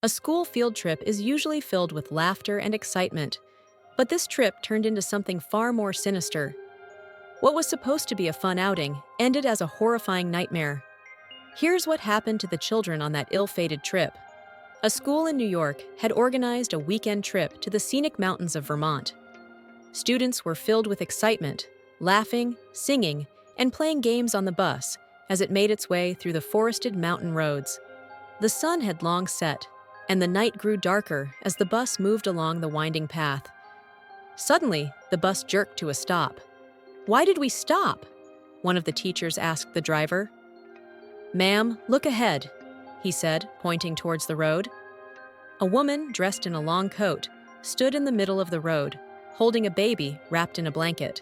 A school field trip is usually filled with laughter and excitement, but this trip turned into something far more sinister. What was supposed to be a fun outing ended as a horrifying nightmare. Here's what happened to the children on that ill-fated trip. A school in New York had organized a weekend trip to the scenic mountains of Vermont. Students were filled with excitement, laughing, singing, and playing games on the bus as it made its way through the forested mountain roads. The sun had long set, and the night grew darker as the bus moved along the winding path. Suddenly, the bus jerked to a stop. "Why did we stop?" one of the teachers asked the driver. "Ma'am, look ahead," he said, pointing towards the road. A woman dressed in a long coat stood in the middle of the road, holding a baby wrapped in a blanket.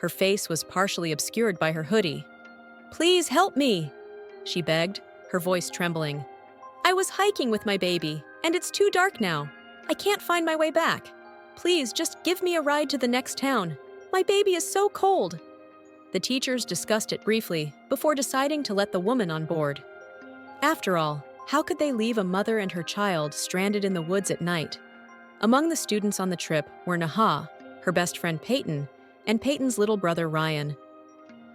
Her face was partially obscured by her hoodie. "Please help me," she begged, her voice trembling. "I was hiking with my baby, and it's too dark now. I can't find my way back. Please just give me a ride to the next town. My baby is so cold." The teachers discussed it briefly before deciding to let the woman on board. After all, how could they leave a mother and her child stranded in the woods at night? Among the students on the trip were Neha, her best friend Peyton, and Peyton's little brother Ryan.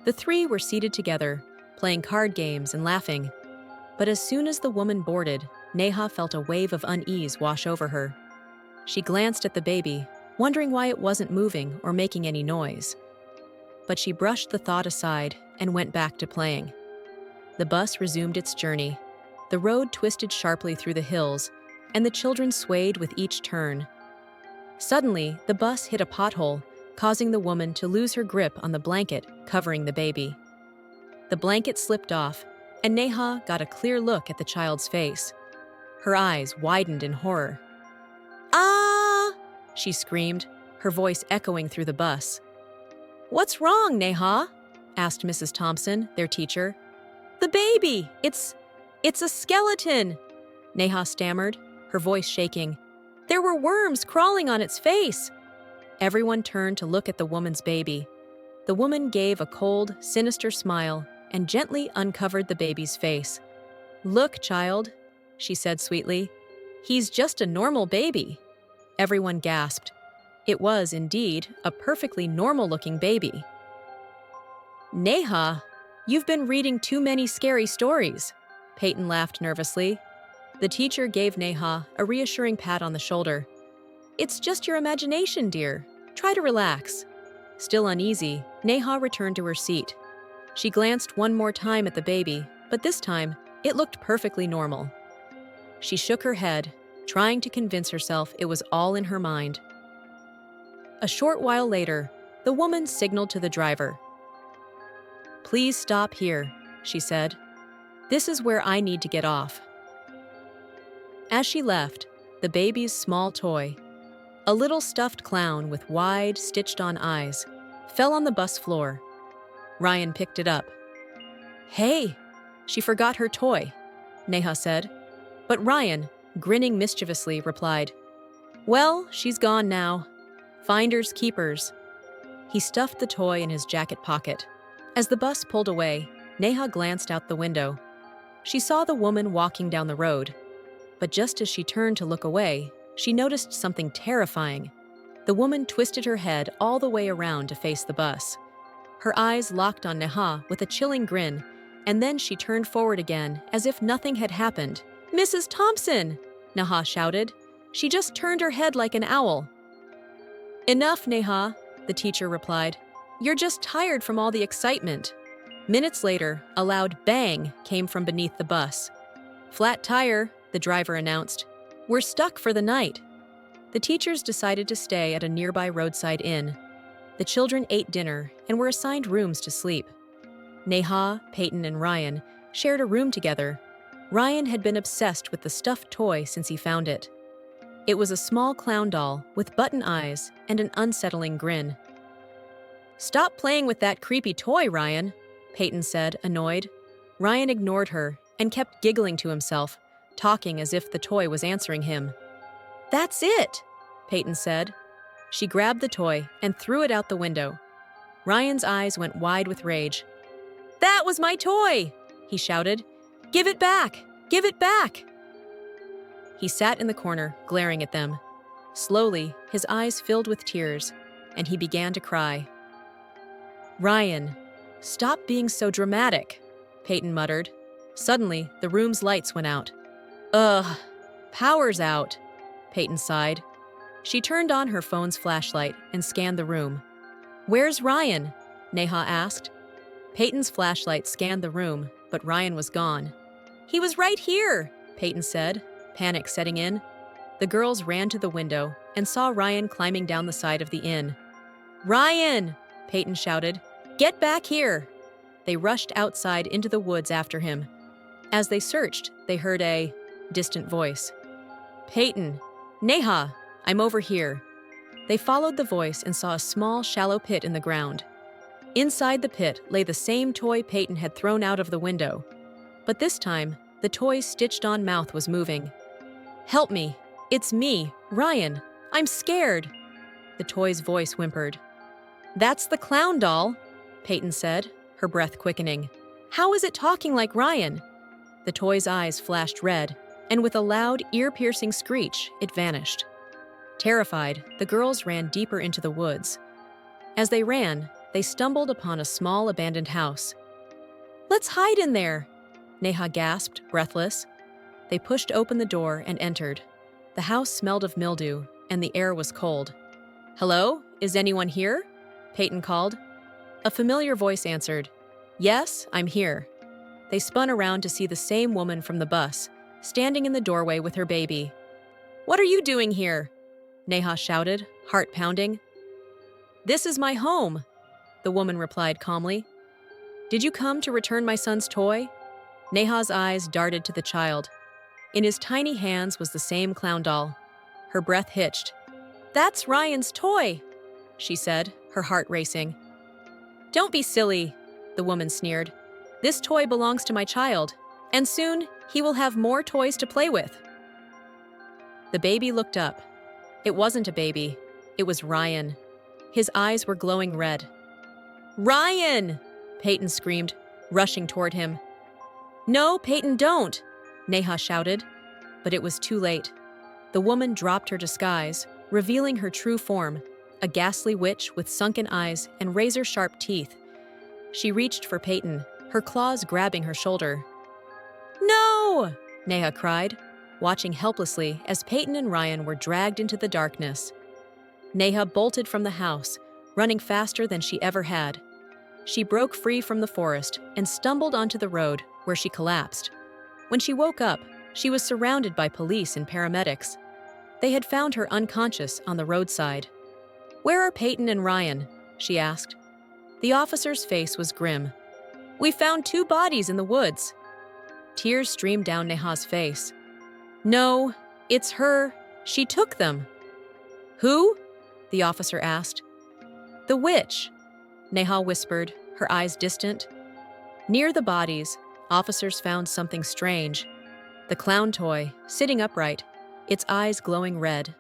The three were seated together, playing card games and laughing. But as soon as the woman boarded, Neha felt a wave of unease wash over her. She glanced at the baby, wondering why it wasn't moving or making any noise. But she brushed the thought aside and went back to playing. The bus resumed its journey. The road twisted sharply through the hills, and the children swayed with each turn. Suddenly, the bus hit a pothole, causing the woman to lose her grip on the blanket covering the baby. The blanket slipped off, and Neha got a clear look at the child's face. Her eyes widened in horror. "Ah!" she screamed, her voice echoing through the bus. "What's wrong, Neha?" asked Mrs. Thompson, their teacher. "The baby! It's a skeleton!" Neha stammered, her voice shaking. "There were worms crawling on its face." Everyone turned to look at the woman's baby. The woman gave a cold, sinister smile and gently uncovered the baby's face. "Look, child," she said sweetly. "He's just a normal baby." Everyone gasped. It was, indeed, a perfectly normal-looking baby. "Neha, you've been reading too many scary stories," Peyton laughed nervously. The teacher gave Neha a reassuring pat on the shoulder. "It's just your imagination, dear. Try to relax." Still uneasy, Neha returned to her seat. She glanced one more time at the baby, but this time, it looked perfectly normal. She shook her head, trying to convince herself it was all in her mind. A short while later, the woman signaled to the driver. "Please stop here," she said. "This is where I need to get off." As she left, the baby's small toy, a little stuffed clown with wide, stitched-on eyes, fell on the bus floor. Ryan picked it up. "Hey, she forgot her toy," Neha said. But Ryan, grinning mischievously, replied, "Well, she's gone now. Finders keepers." He stuffed the toy in his jacket pocket. As the bus pulled away, Neha glanced out the window. She saw the woman walking down the road. But just as she turned to look away, she noticed something terrifying. The woman twisted her head all the way around to face the bus. Her eyes locked on Neha with a chilling grin, and then she turned forward again as if nothing had happened. "Mrs. Thompson!" Neha shouted. "She just turned her head like an owl." "Enough, Neha," the teacher replied. "You're just tired from all the excitement." Minutes later, a loud bang came from beneath the bus. "Flat tire," the driver announced. "We're stuck for the night." The teachers decided to stay at a nearby roadside inn. The children ate dinner and were assigned rooms to sleep. Neha, Peyton, and Ryan shared a room together. Ryan had been obsessed with the stuffed toy since he found it. It was a small clown doll with button eyes and an unsettling grin. "Stop playing with that creepy toy, Ryan," Peyton said, annoyed. Ryan ignored her and kept giggling to himself, talking as if the toy was answering him. "That's it," Peyton said. She grabbed the toy and threw it out the window. Ryan's eyes went wide with rage. "That was my toy!" he shouted. "Give it back! Give it back!" He sat in the corner, glaring at them. Slowly, his eyes filled with tears, and he began to cry. "Ryan, stop being so dramatic," Peyton muttered. Suddenly, the room's lights went out. "Ugh, power's out," Peyton sighed. She turned on her phone's flashlight and scanned the room. "Where's Ryan?" Neha asked. Peyton's flashlight scanned the room, but Ryan was gone. "He was right here," Peyton said, panic setting in. The girls ran to the window and saw Ryan climbing down the side of the inn. "Ryan!" Peyton shouted. "Get back here!" They rushed outside into the woods after him. As they searched, they heard a distant voice. "Peyton! Neha! I'm over here." They followed the voice and saw a small, shallow pit in the ground. Inside the pit lay the same toy Peyton had thrown out of the window. But this time, the toy's stitched-on mouth was moving. "Help me! It's me, Ryan! I'm scared!" The toy's voice whimpered. "That's the clown doll," Peyton said, her breath quickening. "How is it talking like Ryan?" The toy's eyes flashed red, and with a loud, ear-piercing screech, it vanished. Terrified, the girls ran deeper into the woods. As they ran, they stumbled upon a small abandoned house. "Let's hide in there," Neha gasped, breathless. They pushed open the door and entered. The house smelled of mildew, and the air was cold. "Hello? Is anyone here?" Peyton called. A familiar voice answered. "Yes, I'm here." They spun around to see the same woman from the bus, standing in the doorway with her baby. "What are you doing here?" Neha shouted, heart pounding. "This is my home," the woman replied calmly. "Did you come to return my son's toy?" Neha's eyes darted to the child. In his tiny hands was the same clown doll. Her breath hitched. "That's Ryan's toy," she said, her heart racing. "Don't be silly," the woman sneered. "This toy belongs to my child, and soon he will have more toys to play with." The baby looked up. It wasn't a baby. It was Ryan. His eyes were glowing red. "Ryan!" Peyton screamed, rushing toward him. "No, Peyton, don't!" Neha shouted. But it was too late. The woman dropped her disguise, revealing her true form, a ghastly witch with sunken eyes and razor-sharp teeth. She reached for Peyton, her claws grabbing her shoulder. "No!" Neha cried, watching helplessly as Peyton and Ryan were dragged into the darkness. Neha bolted from the house, running faster than she ever had. She broke free from the forest and stumbled onto the road, where she collapsed. When she woke up, she was surrounded by police and paramedics. They had found her unconscious on the roadside. "Where are Peyton and Ryan?" she asked. The officer's face was grim. "We found 2 bodies in the woods." Tears streamed down Neha's face. "No, it's her. She took them." "Who?" the officer asked. "The witch," Neha whispered, her eyes distant. Near the bodies, officers found something strange. The clown toy, sitting upright, its eyes glowing red.